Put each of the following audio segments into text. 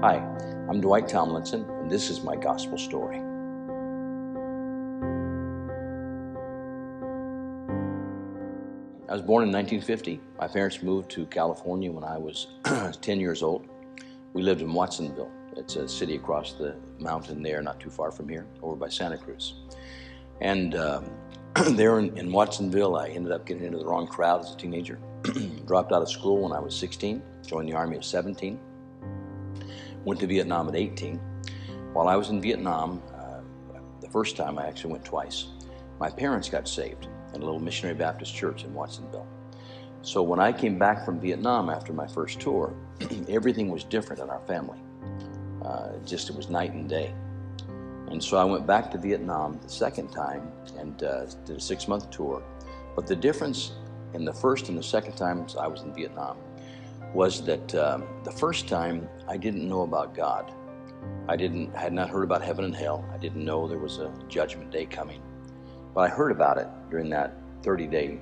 Hi, I'm Dwight Tomlinson, and this is my gospel story. I was born in 1950. My parents moved to California when I was 10 years old. We lived in Watsonville. It's a city across the mountain there, not too far from here, over by Santa Cruz. And there in Watsonville, I ended up getting into the wrong crowd as a teenager. Dropped out of school when I was 16, joined the Army at 17, went to Vietnam at 18. While I was in Vietnam, the first time I actually went twice, my parents got saved in a little missionary Baptist church in Watsonville. So when I came back from Vietnam after my first tour, everything was different in our family. It was night and day. And so I went back to Vietnam the second time and did a 6-month tour. But the difference in the first and the second times I was in Vietnam was that the first time I didn't know about God. I had not heard about heaven and hell. I didn't know there was a judgment day coming. But I heard about it during that 30-day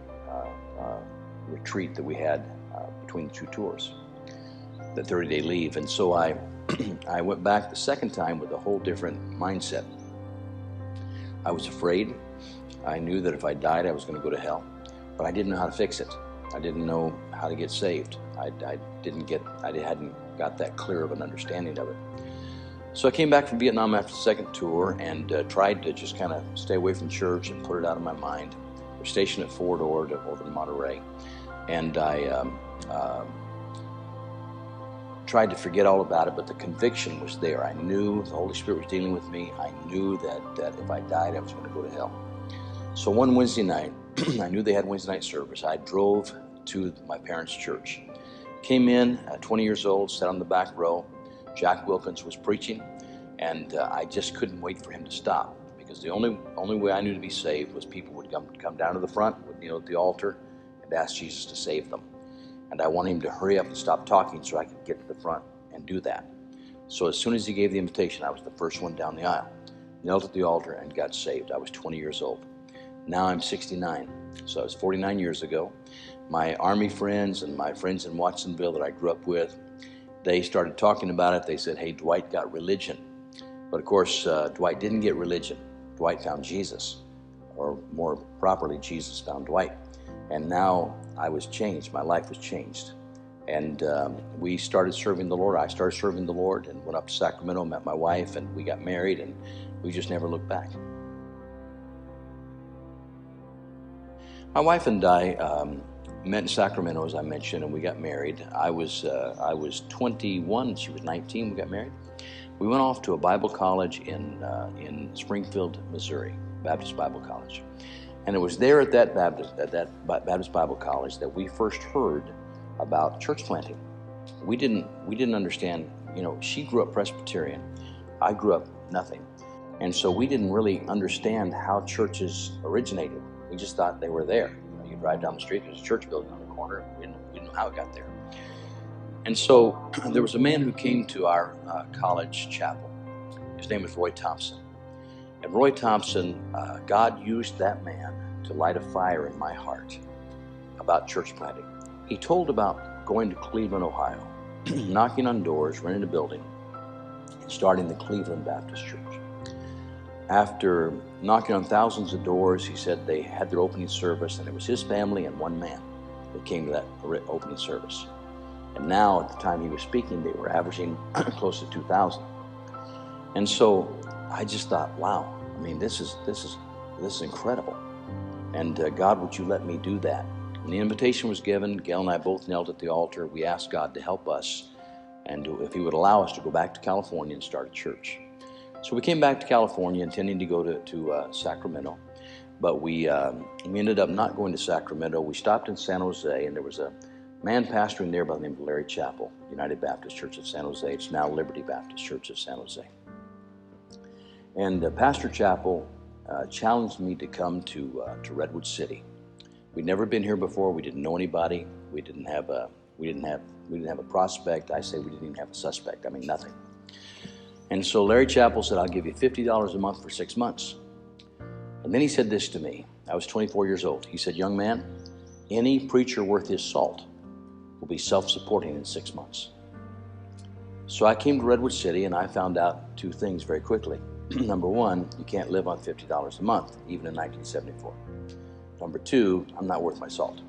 retreat that we had between the two tours, the 30-day leave. And so I went back the second time with a whole different mindset. I was afraid. I knew that if I died, I was going to go to hell. But I didn't know how to fix it. I didn't know how to get saved. I hadn't got that clear of an understanding of it. So I came back from Vietnam after the second tour and tried to just kind of stay away from church and put it out of my mind. We're stationed at Fort Ord over in Monterey, and I tried to forget all about it, but the conviction was there. I knew the Holy Spirit was dealing with me. I knew that if I died, I was going to go to hell. So one Wednesday night, I knew they had Wednesday night service. I drove to my parents' church. Came in at 20 years old, sat on the back row. Jack Wilkins was preaching, and I just couldn't wait for him to stop, because the only way I knew to be saved was people would come down to the front, would kneel at the altar, and ask Jesus to save them. And I wanted him to hurry up and stop talking so I could get to the front and do that. So as soon as he gave the invitation, I was the first one down the aisle, knelt at the altar, and got saved. I was 20 years old. Now I'm 69, so it was 49 years ago. My Army friends and my friends in Watsonville that I grew up with, they started talking about it. They said, hey, Dwight got religion. But of course, Dwight didn't get religion. Dwight found Jesus, or more properly, Jesus found Dwight. And now I was changed. My life was changed. And we started serving the Lord. I started serving the Lord and went up to Sacramento, met my wife, and we got married, and we just never looked back. My wife and I met in Sacramento, as I mentioned, and we got married. I was 21, she was 19, we got married. We went off to a Bible college in Springfield, Missouri, Baptist Bible College. And it was there at that Baptist Bible College that we first heard about church planting. We didn't understand, she grew up Presbyterian. I grew up nothing. And so we didn't really understand how churches originated. We just thought they were there. You drive down the street, there's a church building on the corner. We didn't know how it got there. And so there was a man who came to our college chapel. His name was Roy Thompson. And Roy Thompson, God used that man to light a fire in my heart about church planting. He told about going to Cleveland, Ohio, knocking on doors, renting a building, and starting the Cleveland Baptist Church. After knocking on thousands of doors, he said they had their opening service, and it was his family and one man that came to that opening service. And now, at the time he was speaking, they were averaging close to 2,000. And so I just thought, wow, this is incredible. And God, would you let me do that? When the invitation was given, Gail and I both knelt at the altar. We asked God to help us, and if he would allow us to go back to California and start a church. So we came back to California intending to go to Sacramento, but we ended up not going to Sacramento. We stopped in San Jose, and there was a man pastoring there by the name of Larry Chappell, United Baptist Church of San Jose. It's now Liberty Baptist Church of San Jose. And Pastor Chappell challenged me to come to Redwood City. We'd never been here before. We didn't know anybody. We didn't have a prospect. I say we didn't even have a suspect. Nothing. And so Larry Chappell said, I'll give you $50 a month for 6 months. And then he said this to me. I was 24 years old. He said, young man, any preacher worth his salt will be self-supporting in 6 months. So I came to Redwood City, and I found out two things very quickly. Number one, you can't live on $50 a month, even in 1974. Number two, I'm not worth my salt,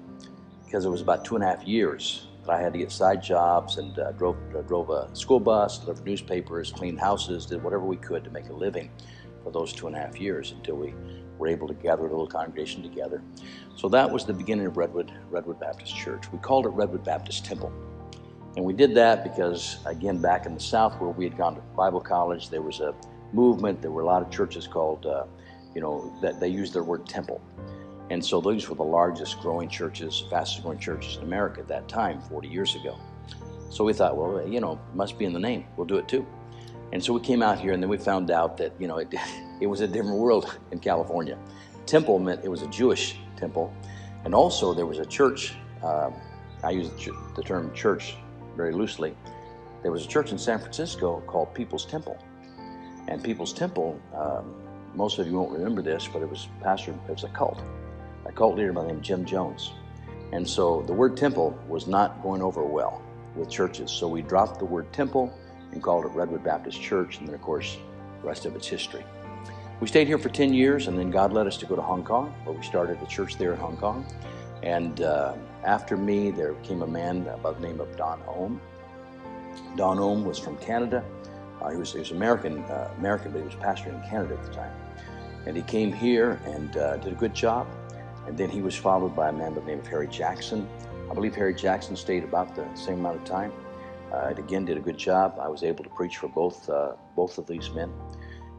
because it was about 2.5 years that I had to get side jobs and drove a school bus, delivered newspapers, cleaned houses, did whatever we could to make a living for those 2.5 years until we were able to gather a little congregation together. So that was the beginning of Redwood Baptist Church. We called it Redwood Baptist Temple. And we did that because, again, back in the South where we had gone to Bible college, there was a movement. There were a lot of churches called, that they used their word temple. And so those were the largest growing churches, fastest growing churches in America at that time, 40 years ago. So we thought, well, it must be in the name. We'll do it too. And so we came out here, and then we found out that, it was a different world in California. Temple meant it was a Jewish temple. And also there was a church, I use the term church very loosely. There was a church in San Francisco called People's Temple. And People's Temple, most of you won't remember this, but it was a cult leader by the name of Jim Jones. And so the word temple was not going over well with churches. So we dropped the word temple and called it Redwood Baptist Church. And then, of course, the rest of it's history. We stayed here for 10 years, and then God led us to go to Hong Kong, where we started a church there in Hong Kong. And after me, there came a man by the name of Don Ohm. Don Ohm was from Canada. He was American, but he was pastoring in Canada at the time. And he came here and did a good job. And then he was followed by a man by the name of Harry Jackson. I believe Harry Jackson stayed about the same amount of time. Again, did a good job. I was able to preach for both of these men.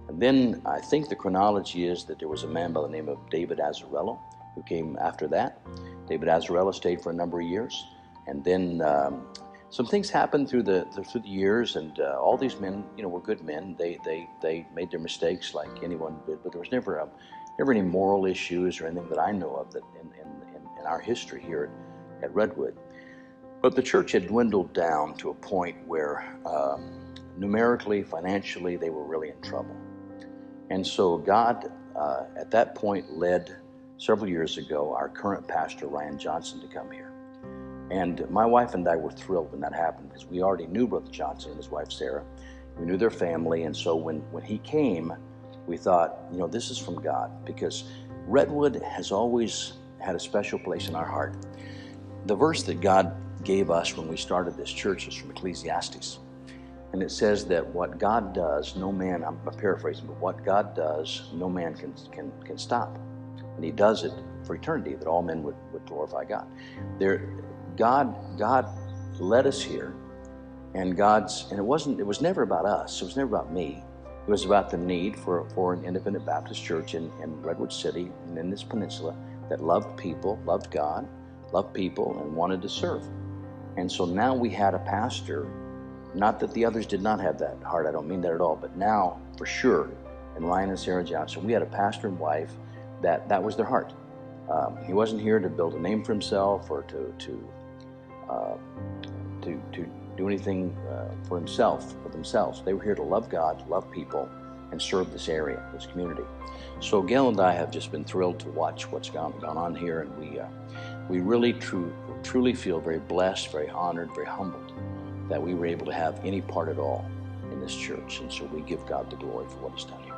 And then I think the chronology is that there was a man by the name of David Azzarello who came after that. David Azzarello stayed for a number of years. And then some things happened through the years, and all these men, were good men. They made their mistakes like anyone did, but there was never any moral issues or anything that I know of that in our history here at Redwood. But the church had dwindled down to a point where numerically, financially, they were really in trouble. And so God, at that point, led several years ago our current pastor, Ryan Johnson, to come here. And my wife and I were thrilled when that happened, because we already knew Brother Johnson and his wife, Sarah. We knew their family, and so when he came, we thought, this is from God, because Redwood has always had a special place in our heart. The verse that God gave us when we started this church is from Ecclesiastes. And it says that what God does, no man, I'm paraphrasing, but what God does, no man can stop. And he does it for eternity, that all men would glorify God. God led us here, and it was never about us. It was never about me. It was about the need for an independent Baptist church in Redwood City and in this peninsula that loved people, loved God, loved people, and wanted to serve. And so now we had a pastor, not that the others did not have that heart, I don't mean that at all, but now, for sure, in Ryan and Sarah Johnson, we had a pastor and wife that was their heart. He wasn't here to build a name for himself or to do anything for themselves. They were here to love God, love people, and serve this area, this community. So Gail and I have just been thrilled to watch what's gone on here, and we really truly feel very blessed, very honored, very humbled that we were able to have any part at all in this church. And so we give God the glory for what He's done here.